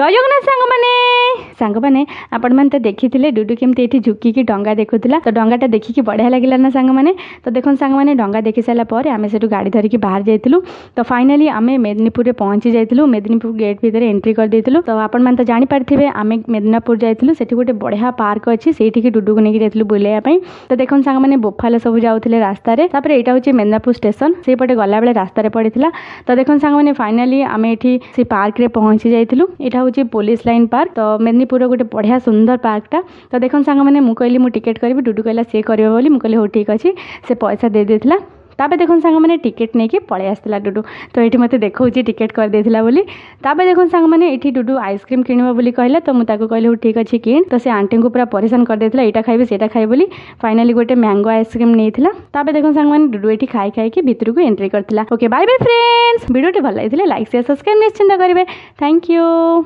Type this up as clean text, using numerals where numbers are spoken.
जय जगन्नाथ सांगमाने आपण मैंने तो देखी डुडू केमती ये झुकिकी डंगा देखुला। तो डंगाटा देखिकी बढ़िया लगे ना सांगमाने। तो देखो सांगमाने डंगा देखी सारापर आम से गाड़ी धरिकी बाहर जाइलु। तो फाइनाली आम मेदिनीपुर पहुँची जाइलु। मेदिनीपुर गेट भितर एंट्री कर देइलु। तो आपण मैंने तो जानीपारे आम मेदिनीपुर जाइलु। सेठी गोटे बढ़िया पार्क अच्छी से डुडू को लेकिन जाइलु बुलाइवाई। तो देखो सांगमाने बोफाल सब जाऊे रास्तार। तापर यहाँ हूँ मेदिनीपुर स्टेशन से पटे गला बेले रास्तार पड़ा। तो देखो सांगमाने फाइनाली आम ये से पार्क रे पहुँची जाइलु। यहाँ हूँ पुलिस लाइन पार्क। तो मेदिनीपुर गोटे बढ़िया सुंदर पार्कटा। तो देखो सांगमाने मुझे कहली मुझे टिकेट करी। डुडू कहला सी कर मुझे हो ठीक अच्छे से पैसा दे देला। तापर देखो सांगमाने टिकेट नहीं कि पलि आसला डुडू। तो ये मत देखा टिकेट कर देला बोली। तापर देखो सांगमाने ये डुडू आइसक्रीम किणवा बोली कहला। तो मुझे कहली हो ठीक अच्छे किण। तो से आंटी को पूरा परेशान कर देला यहाँ खाइबे सेटा खाइ बोली। फाइनाली गोटे मैंगो आइसक्रीम नहीं था। तापर देखो सांगमाने डुडू ये खाई खाई भितर को एंट्री करता। Okay bye bye friends. Video भल लगी लाइक शेयर सब्सक्राइब निश्चिंत करेंगे। Thank you.